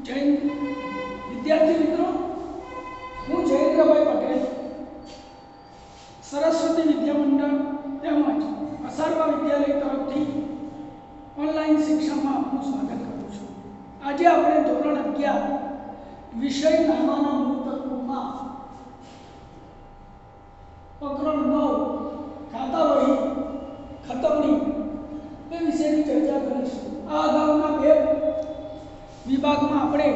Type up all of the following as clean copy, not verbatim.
જૈન વિદ્યાર્થી મિત્રો, હું જયેન્દ્રભાઈ પટેલ સરસ્વતી વિદ્યા મંડળ તેમજ અસારવા વિદ્યાલય તરફથી ઓનલાઈન શિક્ષણમાં આપનું સ્વાગત કરું છું। આજે આપણે ધોરણ 11 વિષય નામાના મૂળતત્વોમાં પ્રકરણ 9 ખાતા વહી ખતમની એ વિષયની ચર્ચા કરીશું। આ અગાઉના બે વિભાગમાં આપણે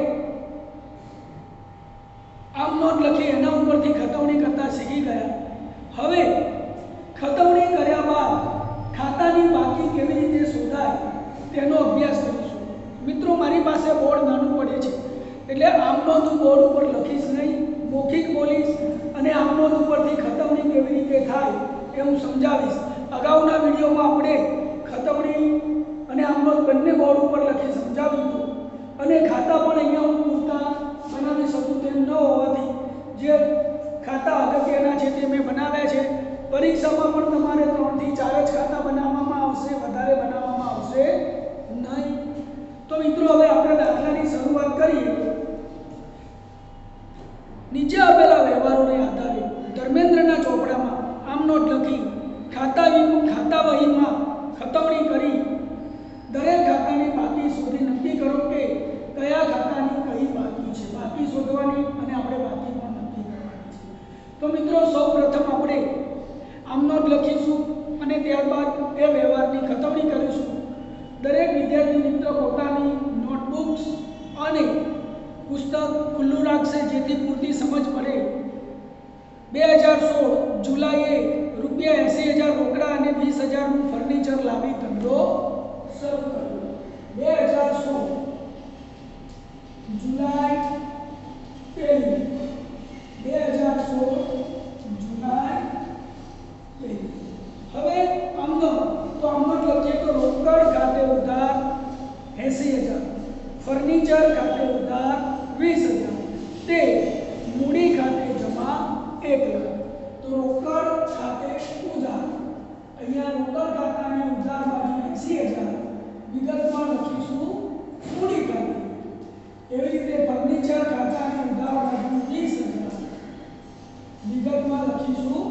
આમ નોંધ લખી એના ઉપરથી ખતવણી કરતા શીખી ગયા। હવે ખતવણી કર્યા બાદ ખાતાની બાકી કેવી રીતે શોધાય તેનો અભ્યાસ કરીશું। મિત્રો, મારી પાસે બોર્ડ નાનું પડે છે એટલે આમ નોંધ હું બોર્ડ ઉપર લખીશ નહીં, મૌખિક બોલીશ અને આમ નોંધ ઉપરથી ખતવણી કેવી રીતે થાય એ હું સમજાવીશ। અગાઉના વિડીયોમાં આપણે ખતવણી અને આમ નોંધ બંને બોર્ડ ઉપર લખી સમજાવ્યું હતું અને ખાતા પણ અહીંયા હું પૂરતા બનાવી શકું તેમ ન હોવાથી જે ખાતા અગત્યના છે તે મેં બનાવ્યા છે। પરીક્ષામાં પણ તમારે 3 થી 4 જ ખાતા બનાવવામાં આવશે, વધારે બનાવવામાં આવશે નહીં। તો મિત્રો, હવે આપણે દાખલાની શરૂઆત કરીએ। નીચે આપેલા વ્યવહારોને આધારે ધર્મેન્દ્રના ચોપડામાં આમ નોટ લખી ખાતા વહીમાં ખતવણી કરી દરેક ખાતાની બાકી શોધી નક્કી કરો કે કયા ખાતાની કઈ બાકી છે। બાકી શોધવાની અને આપણે બાકી પણ નક્કી કરવાની છે। તો મિત્રો, સૌપ્રથમ આપણે આમ નોટ લખીશું અને ત્યારબાદ એ વ્યવહારની ખતવણી કરીશું। દરેક વિદ્યાર્થી મિત્ર પોતાની નોટબુક્સ અને પુસ્તક ખુલ્લું રાખશે જેથી પૂરતી સમજ પડે। 2016 જુલાઈએ ₹80,000 રોકડા અને 20,000 નું ફર્નિચર લાવી ધંધો શરૂ કર્યો। 2016 જુલાઈ 2016 જુલાઈ 1। હવે આમનો લખીએ તો રોકડ ખાતે ઉધાર 80,000, ફર્નિચર ખાતે ઉધાર 20,000, તે મૂડી ખાતે જમા 1 લાખ। તો રોકડ ખાતે ઉધાર, અહીંયા રોકડ ખાતાની ઉધાર બાજુ 80,000, વિગતમાં લખીશું મૂડી ખાતે। એવી રીતે ફર્નિચર ખાતાની ઉધાર બાજુ 20,000, વિગતમાં લખીશું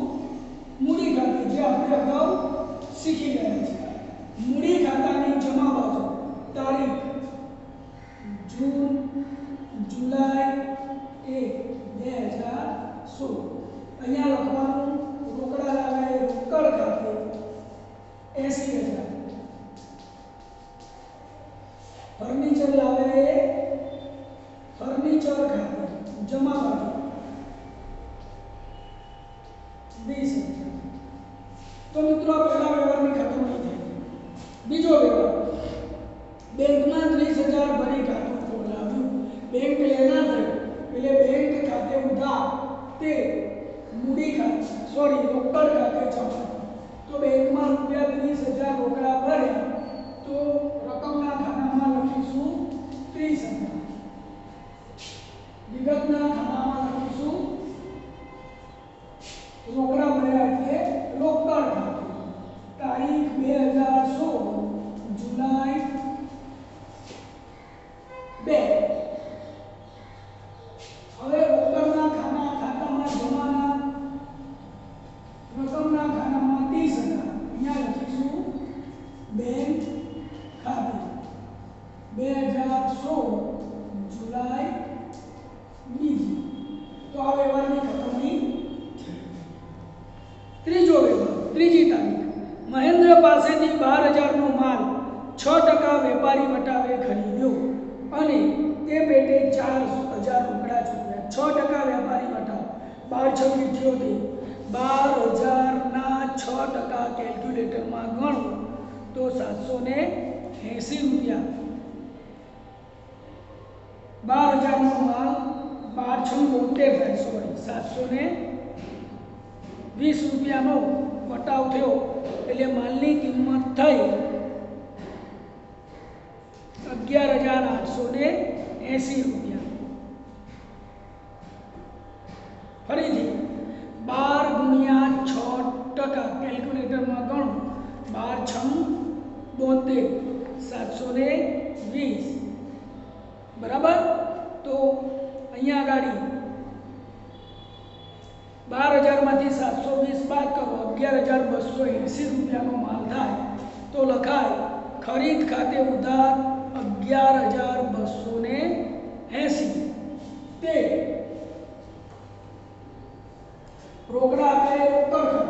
મૂડી ખાતે, જે આપણે અગાઉ શીખી ગયા છે। મૂડી ખાતાની જમા બાજુ તારીખ જૂન જુલાઈ 1 2016, અહીંયા લખવાનું રોકડા લાવે રોકડ ખાતે 80,000, ફર્નિચર લાવે ફર્નિચર ખાતે જમા બાજુ 20,000। તો મિત્રો, પહેલા વ્યવહારની ખતવણી થઈ। બીજો વ્યવહાર, બેંકમાં 30,000 ભરી ખાતું ખોલાવ્યું। બેંક લેનાર થયો એટલે બેંક ખાતે ઉધાર, તે મૂડી ખાતે રોકડ ખાતે જમા। તો બેંકમાં ₹30,000 રોકડા ભર્યા તો રકમના ખાનામાં લખીશું 30,000, વિગતના ખાનામાં લખીશું રોકડા ભર્યા એટલે રોકડ ખાતે, તારીખ 2016 જુલાઈ 2। હવે રોકડના ખાતામાં જમાના રકમના ખાનામાં 30,000, અહીંયા લખીશું બેંક ખાતે 2016 જુલાઈ 2। તો આ વ્યવહારની ખતવણી થઈ। ત્રીજો વ્યવહાર, ત્રીજી તારીખ, મહેન્દ્ર પાસેથી 12,000 નો માલ 6% વેપારી વટાવે ખરીદ્યો અને તે પેટે 4,000 રોકડા ચૂકવ્યા। 6% વેપારી વટાવ, 12 6 12,000 ના 6% કેલ્ક્યુલેટરમાં ગણો તો 780 રૂપિયા। 12,000 નો માલ 12 6 થાય, સોરી 720 રૂપિયાનો વટાવ થયો એટલે માલની કિંમત થઈ 11,880 રૂપિયા। ફરીથી 12 × 6% કેલ્ક્યુલેટરમાં ગણો, 12 6 72, 720 બરાબર। અહીંયા આગળ 12,000માંથી 720 બાદ કરો 11,280 રૂપિયાનો માલ થાય તો લખાય ખરીદ ખાતે ઉધાર 11,280 તે રોકડા આપે રોકડ ખાતે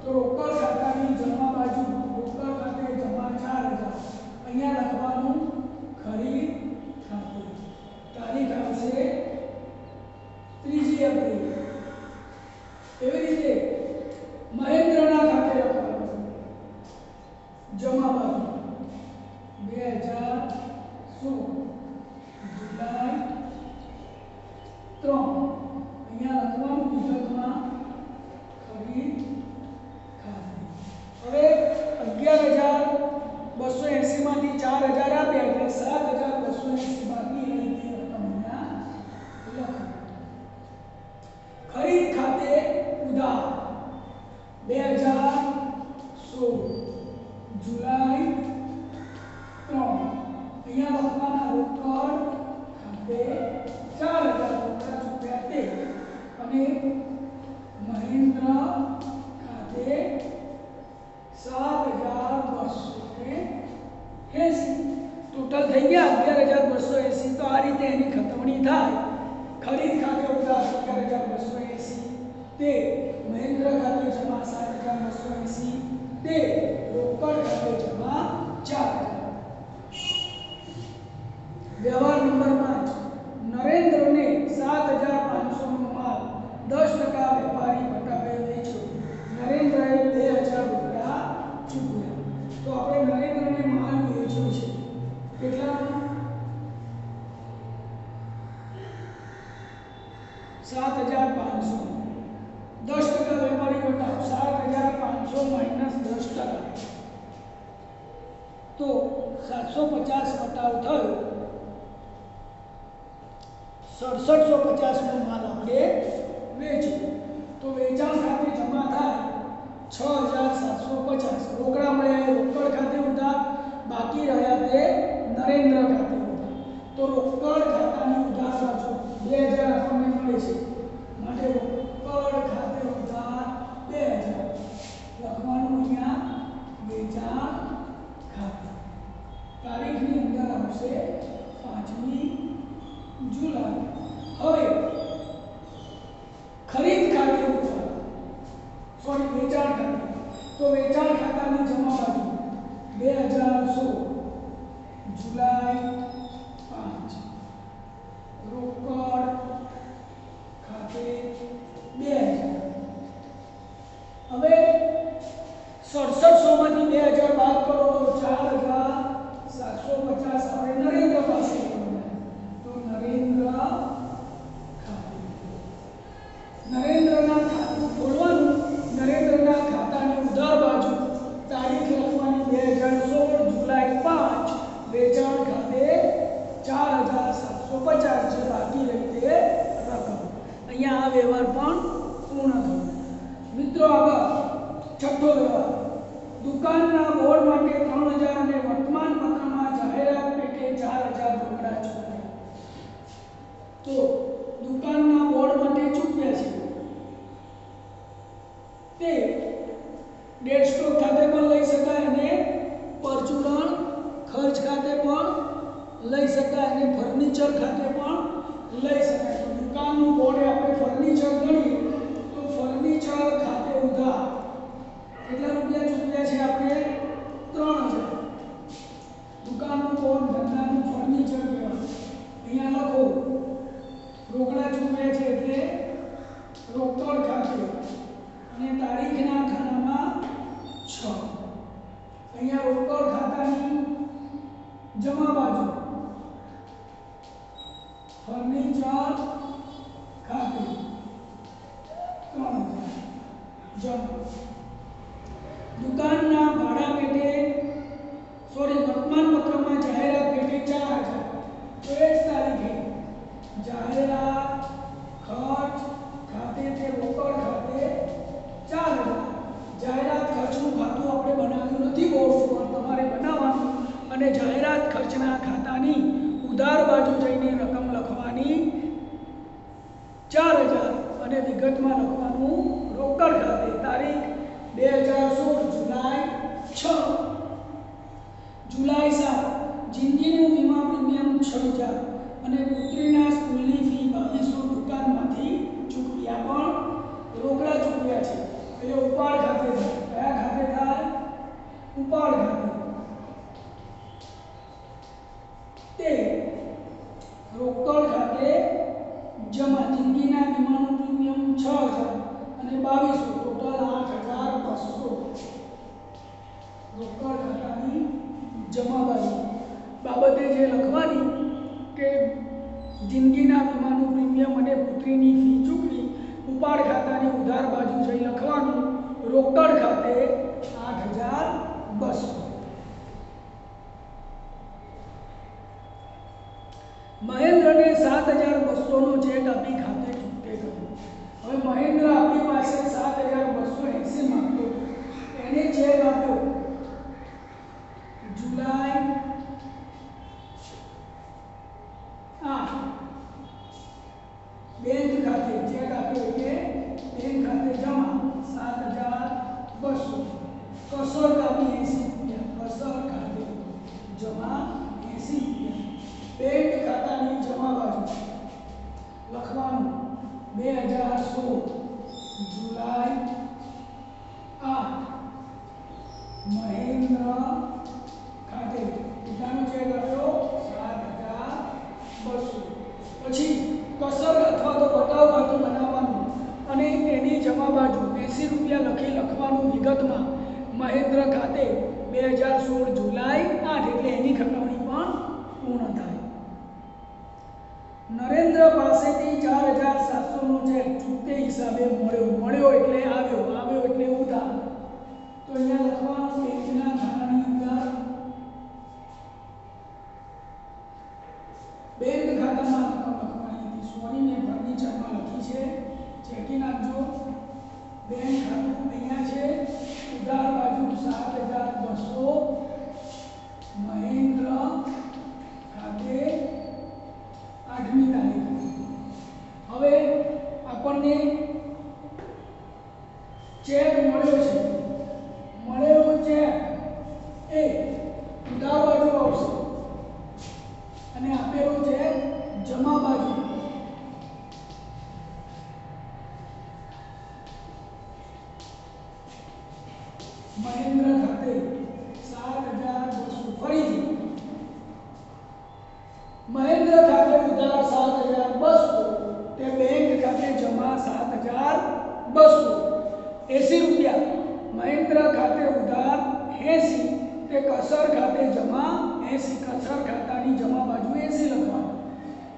તો રોકડ ખાતાની જમા બાજુ રોકડ ખાતે જમા 4,000 અહીંયા લખવાનું ખરીદ ખાતે તારીખ આવશે 3 એપ્રિલ એવી રીતે મહેન્દ્રના ખાતે લખવાનું જમા બાજુ 2016 જુલાઈ 3 અહીંયા લખવાનું વિગતમાં ખરીદ ખાતે હવે 11,280 માંથી 4,000 આપ્યા એટલે 7,280 બાકી રહી તે રકમ અહીંયા લખો ખરીદ ખાતે ઉધાર 2016 જુલાઈ 3 અહીંયા લખવાના રોકડ ખાતે 4,000 રોકડા ચૂક્યા તે અને મહેન્દ્ર ખાતે 7,280 ટોટલ થઈ ગયા 11,280 તો આ રીતે એની ખતવણી થાય ખરીદ ખાતે ઉધાર 11,280 તે મહેન્દ્ર ખાતે જમા 7,280 તે રોકડ ખાતે જમા 4,000 વ્યવહાર નંબર 5 નરેન્દ્રને 7,500 નો માલ 10% વેપારી વટાવે વેચ્યો નરેન્દ્રએ 2,000 રૂપિયા ચૂકવ્યા તો આપણે નરેન્દ્રને માલ વેચ્યો છે કેટલાનો 7,500 10% વેપારી વટાવ 7,500 માઈનસ 10% તો 750 વટાવ થયો 6750 નો માલ આપણે વેચ્યો તો વેચાણ ખાતે જમા થાય 6,750 રોકડા મળ્યા રોકડ ખાતે ઉધાર બાકી રહ્યા તે નરેન્દ્ર ખાતે ઉધાર તો રોકડ ખાતાની ઉધાર બાજુ 2,000 આપણને મળે છે માટે રોકડ ખાતે ઉધાર 2,000 લખવાનું અહીંયા વેચાણ ખાતે તારીખની અંદર આવશે 5મી જુલાઈ હવે ખરીદ ખાતે ઉધાર સોરી વેચાણ ખાતે તો વેચાણ ખાતાની જમા બાજુ 2016 જુલાઈ 5 રોકડ ખાતે 2,000 હવે 6700 માંથી 2,000 બાદ કરો તો 4,750 આપણે નરેન્દ્ર પાસે તો નરેન્દ્ર ખાતે નરેન્દ્રના ખાતું ખોલવાનું નરેન્દ્રના ખાતાની ઉધાર બાજુ તારીખ લખવાની 2016 જુલાઈ 5 વેચાણ ખાતે 4,750 જે બાકી રહી તે રકમ અહીંયા આ વ્યવહાર પણ પૂર્ણ થયો મિત્રો આગળ છઠ્ઠો વ્યવહાર દુકાનના બોર્ડ માટે 3,000 અને વર્તમાન પત્રમાં જાહેરાત પેટે 4,000 રોકડા ચૂકવ્યા તો દુકાનના બોર્ડ માટે ચૂકવ્યા છે તે ડેડ સ્ટોક ખાતે પણ લઈ શકાય અને પરચુરણ ખર્ચ ખાતે પણ લઈ શકાય અને ફર્નિચર ખાતે પણ લઈ શકાય તો દુકાનનું બોર્ડ આપણે ફર્નિચર ગણીએ તો ફર્નિચર ખાતે ઉધાર કેટલા રૂપિયા ચૂકવ્યા છે આપણે 3,000 દુકાનનું બોર્ડ ધંધાનું ફર્નિચર કહેવાય અહીંયા લખો રોકડા ચૂકવ્યા છે એટલે રોકડ ખાતે અને તારીખના ખાનામાં 6 અહીંયા રોકડ ખાતાની જમા બાજુ ફર્નિચર ખાતે 3,000 જમા દુકાનના ભાડા પેટે વર્તમાન પત્રમાં જાહેરાત પેટે 4,000 તો એ જ તારીખે જાહેરાત ખર્ચ ખાતે તે રોકડ ખાતે 4,000 જાહેરાત ખર્ચનું ખાતું આપણે બનાવ્યું નથી બોર્ડ પર તમારે બનાવવાનું અને જાહેરાત ખર્ચના ખાતાની ઉધાર બાજુ જઈને રકમ લખવાની 4000 અને વિગતમાં લખવાનું રોકડ ખાતે તારીખ 2016 જુલાઈ 6 જુલાઈ 7 જિંદગીનું વીમા પ્રીમિયમ 6000 અને પુત્રીના સ્કૂલની ફી 2200 દુકાનમાંથી ચૂકવ્યા પણ રોકડા ચૂકવ્યા છે એટલે ઉપાડ ખાતે થાય. કયા ખાતે થાય? ઉપાડ ખાતે. તે રોકડ ખાતે જમા. જિંદગીના વીમાનું પ્રીમિયમ 6000 અને 2200 ટોટલ 8200. રોકડ ખાતાની જમા બાબતે જે લખવાની કે જિંદગીના વીમાનું પ્રીમિયમ અને પુત્રીની ફી ચૂકવી ઉપાડ ખાતાની ઉધાર બાજુ જઈ લખવાનું રોકડ ખાતે 8200. મહેન્દ્રને 7200 નો ચેક આપી ખાતે ચૂકતે કર્યો. હવે મહેન્દ્ર આપણી પાસે 7280 માંગતો એને ચેક આપ્યો જુલાઈ 8 બેંક ખાતે ચેક આપ્યો એટલે બેંક ખાતે જમા 7200. કસર કાપી 80 રૂપિયા. કસર ખાતે જમા 80 રૂપિયા. બેંક ખાતાની જમા બાજુ લખવાનું 2016 જુલાઈ 8 મહેન્દ્ર ખાતે કેટલાનો ચેક આપ્યો? 7200. પછી કસર અથવા તો બટાવ ખાતું બનાવવાનું અને તેની જમા બાજુ 80 રૂપિયા લખવાનું વિગતમાં મહેન્દ્ર ખાતે 2016 જુલાઈ 8 એટલે એની ખતવણી પણ પૂર્ણ થાય. નરેન્દ્ર પાસેથી 4700 નો ચેક ચૂકતે હિસાબે મળ્યો એટલે આવ્યો એટલે ઉધાર. તો અહીંયા લખવાનું બેંકના ખાતાની ઉધાર. બેંક ખાતામાં લખવાની હતી. સોની ને ફર્નિચરમાં લખી છે, ચેકી નાખજો. બેંક ખાતું અહીંયા છે. ઉધાર બાજુ 7200 મહેન્દ્ર ખાતે 8મી તારીખ. હવે આપણને ચેક મળ્યો છે. મળેલો ચેક એ ઉધાર બાજુ આવશે અને આપેલો ચેક જમા બાજુ. મહેન્દ્ર ખાતે 7200. ફરીથી મહેન્દ્ર ખાતે ઉધાર 7200 તે બેંક ખાતે જમા 7200. 80 રૂપિયા મહેન્દ્ર ખાતે ઉધાર 80 તે કસર ખાતે જમા 80. કસર ખાતાની જમા બાજુ 80 લખવાનું.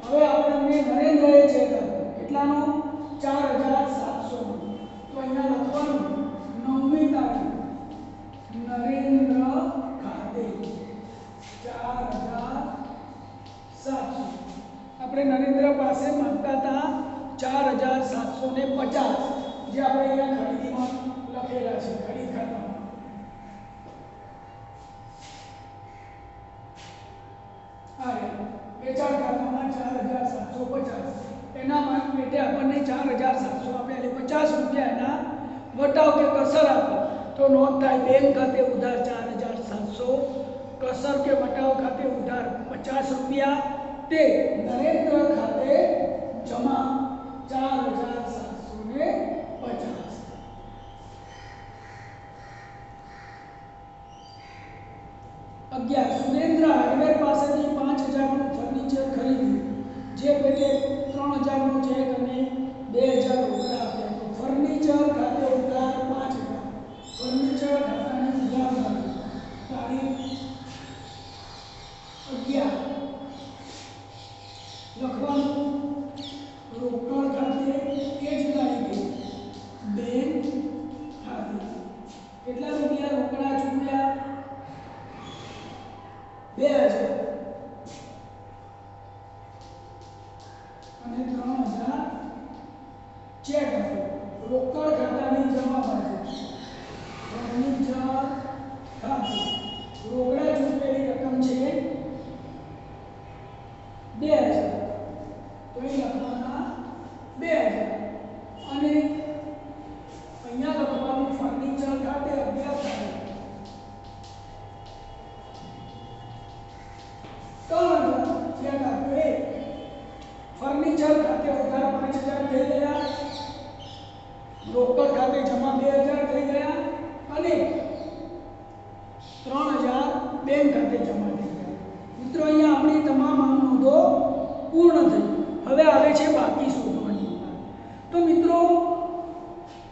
હવે આપણને નરેન્દ્રએ ચેક આપ્યો કેટલાનો? 4700 નો. તો અહીંયા લખવાનું 9મી તારીખ નરેન્દ્ર ખાતે 4700. આપણે નરેન્દ્ર પાસે માંગતા હતા 4750 જે આપણે અહીંયા ખરીદીમાં લખેલા છે. ખરીદ ખાતામાં વેચાણ ખાતામાં 4750 એના માટે આપણને 4700 આપણે એટલે 50 રૂપિયા એના વટાવ કે કસર આપે તો નોંધ થાય. બેંક ખાતે ઉધાર 4700, કસર કે વટાવ ખાતે ઉધાર 50 રૂપિયા તે નરેન્દ્ર ખાતે જમા 4750. સુરેન્દ્ર હાર્ડવેર પાસેથી 5000 નું ફર્નિચર ખરીદ્યું. જે પેટે 3000 નો ચેક અને 2000 રોકડા આપ્યા. તો ફર્નિચર ખાતે ઉધાર 5000. ફર્નિચર ખાતાની ઉધાર તારીખ 11 લખવાનું રોકડ ખાતે એ જ તારીખે બેંક ખાતે કેટલા રૂપિયા રોકડા ચૂકવ્યા? 2000 અને 3000 ચેક આપ્યો. રોકડ ખાતાની જમા બાજુ ફર્નિચર ખાતે રોકડા ચૂકવેલી રકમ છે 2000. તો એ લખવાના 2000 અને અહીંયા લખવાનું ફર્નિચર ખાતે 11 ફર્નિચર ખાતે ઉધાર 5000 થઈ ગયા, રોકડ ખાતે જમા 2000 થઈ ગયા અને 3000 બેંક ખાતે જમા થઈ ગયા. મિત્રો અહીંયા આપણી તમામ નોંધો પૂર્ણ થઈ. હવે આવે છે બાકી શોધવાની. તો મિત્રો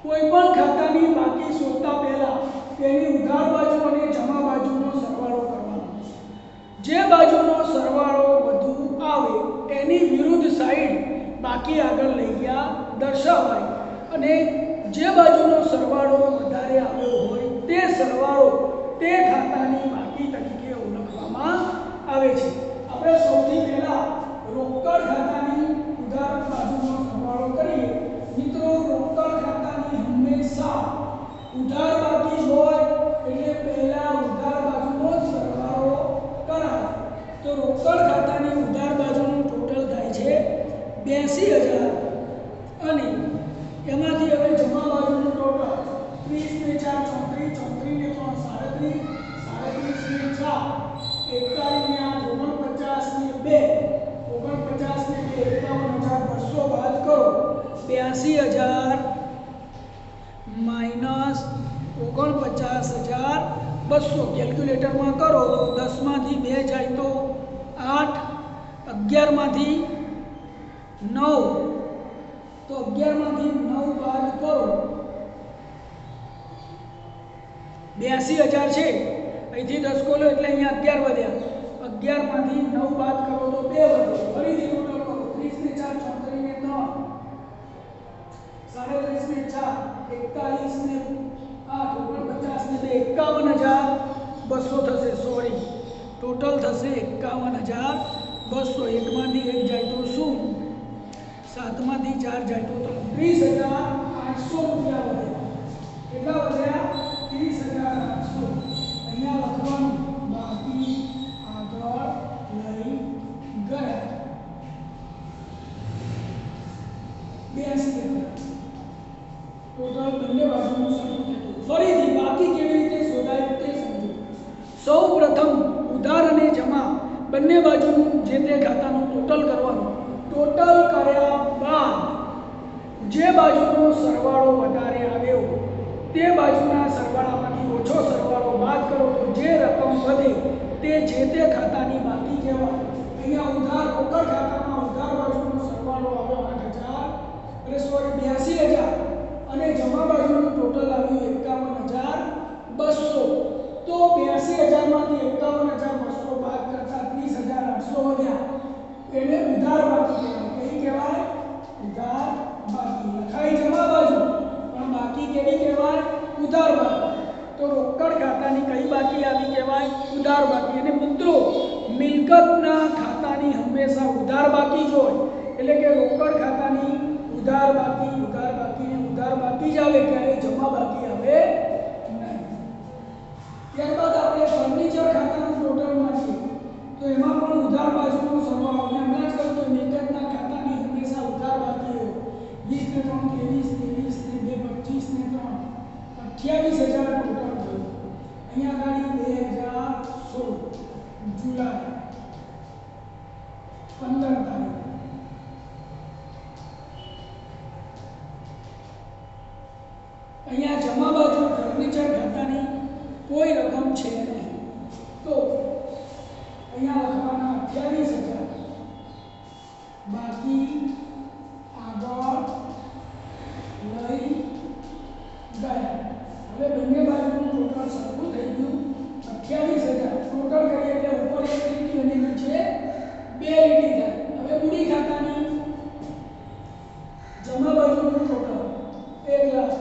કોઈ પણ ખાતાની બાકી શોધતા પહેલા તેની ઉધાર બાજુ અને જમા બાજુનો સરવાળો કરવાનો. જે બાજુનો સરવાળો વધુ આવે એની વિરુદ્ધ સાઈડ બાકી આગળ લઈ ગયા દર્શાવાય અને જે બાજુનો સરવાળો વધારે આવ્યો હોય તે સરવાળો તે ખાતાની બાકી તરીકે ઓળખવામાં આવે છે. આપણે સૌથી પહેલા રોકડ ખાતાની ઉધાર બાજુનો સરવાળો કરીએ. મિત્રો રોકડ ખાતાની હંમેશા ઉધાર બાકી હોય એટલે પહેલા ઉધાર બાજુનો સરવાળો કરાય. તો રોકડ ખાતાની ઉધાર બાજુનું ટોટલ થાય છે 82000 અને એમાંથી હવે જમા બાજુનું ટોટલ 30 ને 4 34, 34 ને 3 37, 37 ને 8 49 ને 2 બાદ કરો. 82000 માઈનસ 49200 કેલ્ક્યુલેટરમાં કરો તો 10 માંથી 2 જાય તો 8, 11 માંથી 9 તો 11 માંથી 9 બાદ કરો. 82000 છે, અહીંથી 10 ખોલો એટલે અહીંયા 11 વધ્યા. 11 માંથી 9 બાદ કરો તો 2 વધે. ફરીથી ટોટલ કરો. 30 ને 4 34 ને 3 37 ને 4 41 ને 8 49 ને 2 51200 થશે. સોરી, ટોટલ થશે 51200. 1 માંથી 1 જાય તો શું? 7 માંથી 4 જાય તો 30800 રૂપિયા વધ્યા. કેટલા વધ્યા? 30800. અહીંયા લખવાનું બાકી આગળ લઈ ગયા 82000. ટોટલ બંને બાજુનું સરખું થતું. ફરીથી બાકી કેવી રીતે શોધાય તે સમજો. સૌ પ્રથમ ઉધાર અને જમા બંને બાજુનું જે તે ખાતાનું ટોટલ કરવાનું. ટોટલ કર્યા બાદ જે બાજુનો સરવાળો વધારે આવ્યો તે બાજુના સરવાળામાંથી ઓછો સરવાળો બાદ કરો તો જે રકમ વધે તે જે તે ખાતાની બાકી કહેવાય. અહીંયા ઉધાર રોકડ ખાતામાં ઉધાર બાજુનો સરવાળો આવ્યો 8,000 અને જમા બાજુનું ટોટલ આવ્યું 51200. તો 82000 માંથી 51200 બાદ કરતા 30800 વધ્યા. એને ઉધાર બાકી કહેવાય. કઈ કહેવાય? ઉધાર બાકી. લખાઈ જમા બાજુ પણ બાકી કેવી કહેવાય? ઉધાર બાકી. તો રોકડ ખાતાની કઈ બાકી આવી કહેવાય? ઉધાર બાકી. અને મિત્રો મિલકતના ખાતાની હંમેશા ઉધાર બાકી જ હોય. એટલે કે રોકડ ખાતાની ઉધાર બાકી ને ઉધાર બાકી જ આવે, ક્યારે જમા બાકી આવે નહીં. ત્યારબાદ આપણે ફર્નિચર ખાતાનું ટોટલ માંગીએ તો એમાં પણ ઉધાર બાજુનો સરવાળો મેં હમણાં જ કહ્યું કે મિલકતના ખાતાની હંમેશા ઉધાર બાકી હોય. 20 ને 3 23 ને 2 25 ને 3 28000 ટોટલ થયું. અહીંયા ગાડી 2016 જુલાઈ 15 તારીખ. અહીંયા જમા બાજુ ફર્નિચર ખાતાની કોઈ રકમ છે નહીં. તો અહીંયા લખવાના 28000 બાકી આગળ લઈ ગયા. હવે બંને બાજુનું ટોટલ સરખું થઈ ગયું. 28000 ટોટલ કરીએ એટલે ઉપર એક લીટી અને નીચે બે લીટી થાય. હવે મૂડી ખાતાની જમા બાજુનું ટોટલ 1 લાખ.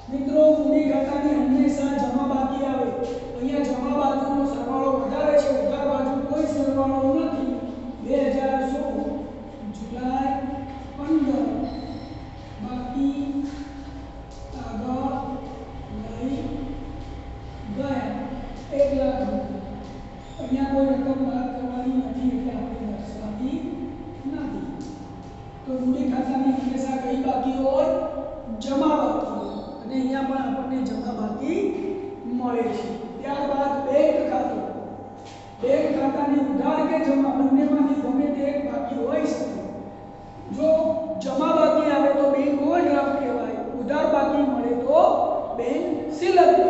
મિત્રો મૂડી ખાતાની હંમેશા જમા બાકી આવે. અહીંયા જમા બાજુનો સરવાળો વધારે છે, ઉધાર બાજુ કોઈ સરવાળો નથી. 2016 જુલાઈ 15 બાકી આગળ લઈ ગયા 1 લાખ. અહીંયા કોઈ રકમ બાદ કરવાની નથી એટલે આપણે દર્શાવી નથી. મળે છે। ત્યારબાદ બેંક ખાતું, બેંક ખાતાની ઉધાર કે જમા બંનેમાંથી ગમે તે એક બાકી હોઈ શકે। જો જમા બાકી આવે તો બેંક ઓવરડ્રાફ્ટ કહેવાય, ઉધાર બાકી મળે તો બેંક સીલક કહેવાય।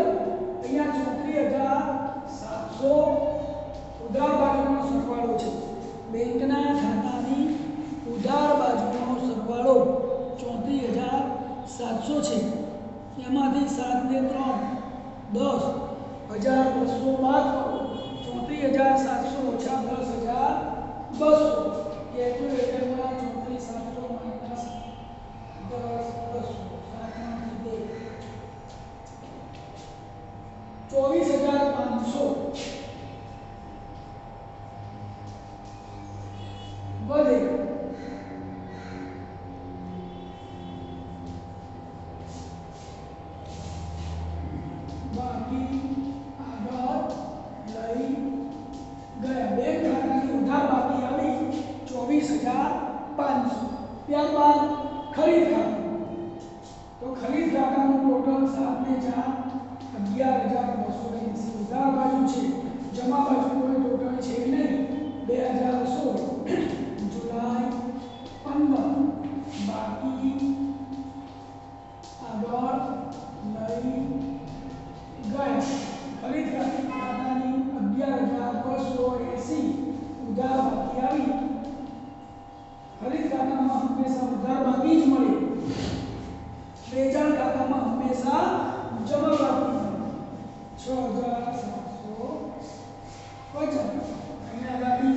અહીંયા 34,700 ઉધાર બાજુનો સરવાળો છે। બેંકના ખાતાની ઉધાર બાજુનો સરવાળો 34,700 છે। એમાંથી 7 ને 3 10, 1,200 બાદ કરો। 34,700 ઓછા 10,200 કેલ્ક્યુલેટરમાં 34,700 માઈનસ 10,200 7માંથી 24,500 વધે। બાકી આગળ લઈ ગયા। બેંક ખાતાની ઉધાર બાકી આવી 24,500। ત્યારબાદ ખરીદ ખાતું, તો ખરીદ ખાતાનું ટોટલ 7 ને 4 11,280 ઉધાર બાજુ છે, જમા બાજુ કોઈ ટોટલ છે નહીં। 2016 જુલાઈ 15 બાકી આગળ લઈ ગયા। ખરીદ ખાતાની 11,280 ઉધાર બાકી આવી। ખરીદ ખાતામાં હંમેશા ઉધાર બાકી જ મળે, વેચાણ ખાતામાં હંમેશા જમા બાકી મળે। 6,750 અહીંયા ગાડી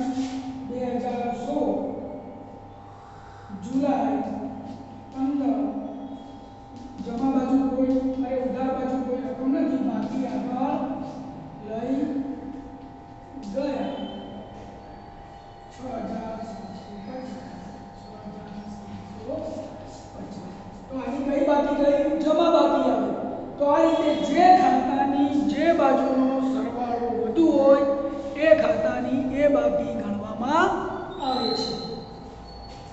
2016 જુલાઈ 15 જમા બાજુ કોઈ અને ઉધાર બાજુ કોઈ રકમ નથી, બાકી આગળ લઈ ગયા। 6,750 તો આની કઈ બાકી ગઈ? જમા બાકી આવે। તો આ રીતે જે ખાતાની જે બાજુનો સરવાળો વધુ હોય એ ખાતાની એ બાકી ગણવામાં આવે છે।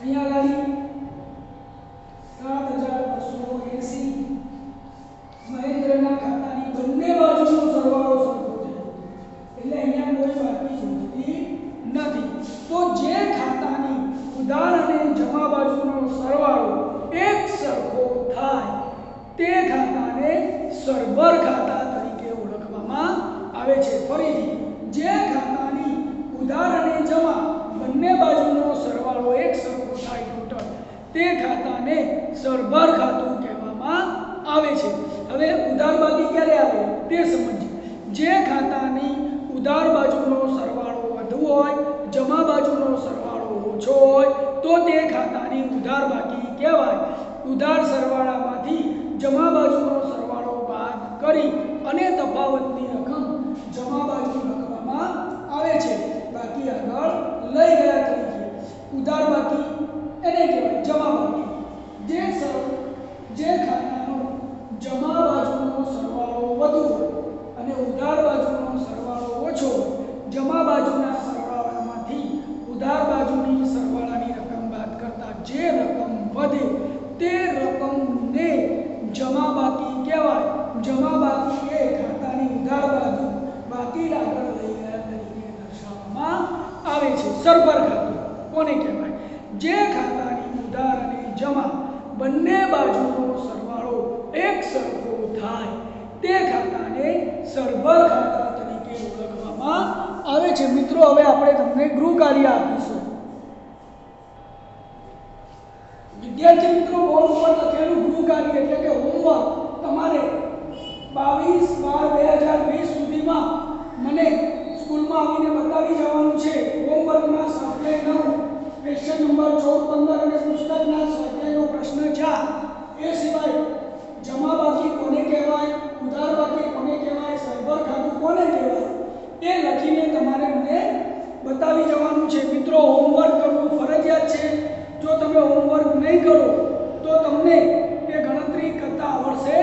અહીંયા ગાડી 7,280 મહેન્દ્રના ખાતાની બંને બાજુનો સરવાળો સરખો છે, એટલે અહીંયા કોઈ બાકી હોતી નથી। તો જે ખાતાની ઉધાર અને જમા બાજુનો સરવાળો એક સરખો થાય તે ખાતાને સરભર ખાતા તરીકે ઓળખવામાં આવે છે। ફરીથી, જે ખાતાની ઉધાર અને જમા બંને બાજુનો સરવાળો એક સરખો થાય ટોટલ તે ખાતાને સરભર ખાતું કહેવામાં આવે છે। હવે ઉધાર બાકી ક્યારે આવે તે સમજીએ। જે ખાતાની ઉધાર બાજુનો સરવાળો વધુ હોય, જમા બાજુનો સરવાળો ઓછો હોય તો તે ખાતાની ઉધાર બાકી કહેવાય। ઉધાર સરવાળામાંથી જમા બાજુનો સરવાળો બાદ કરી અને તફાવતની રકમ જમા બાજુ લખવામાં આવે છે। બાકી આગળ લઈ ગયા તરીકે ઉધાર બાકી એને કહેવાય જમા બાકી। જે ખાતાનો જમા બાજુનો સરવાળો વધુ હોય અને ઉધાર બાજુનો સરવાળો ઓછો હોય, જમા બાજુના સરવાળામાંથી ઉધાર બાજુની સરવાળાની રકમ બાદ કરતા જે રકમ વધે તે રકમને જમા બાકી કહેવાય। જમા બાકી એ ખાતાની ઉધાર બાજુ બાકી આગળ લઈ ગયા તરીકે દર્શાવવામાં આવે છે। સરભર ખાતું કોને કહેવાય? જે ખાતાની ઉધાર અને જમા બંને બાજુનો સરવાળો એક સરખો થાય તે ખાતાને સરભર ખાતા તરીકે ઓળખવામાં આવે છે। મિત્રો, હવે આપણે તમને ગૃહ કાર્ય આપીશું। વિદ્યાર્થી મિત્રો, બોર્ડ ઉપર લખેલું ગૃહ કાર્ય એટલે કે હોમવર્ક તમારે 22/12/2020 સુધીમાં મને સ્કૂલમાં આવીને બતાવી જવાનું છે। હોમવર્કમાં સ્વાધ્યાય 9 ક્વેશ્ચન નંબર 14, 15 અને પુસ્તકના સ્વાધ્યાયનો પ્રશ્ન 4, એ સિવાય જમા બાકી કોને કહેવાય, ઉધાર બાકી કોને કહેવાય, સરભર ખાતું કોને કહેવાય એ લખીને તમારે મને બતાવી જવાનું છે। મિત્રો, હોમવર્ક કરવું ફરજિયાત છે। જો તમે હોમવર્ક નહીં કરો તો તમને એ ગણતરી કરતા આવડશે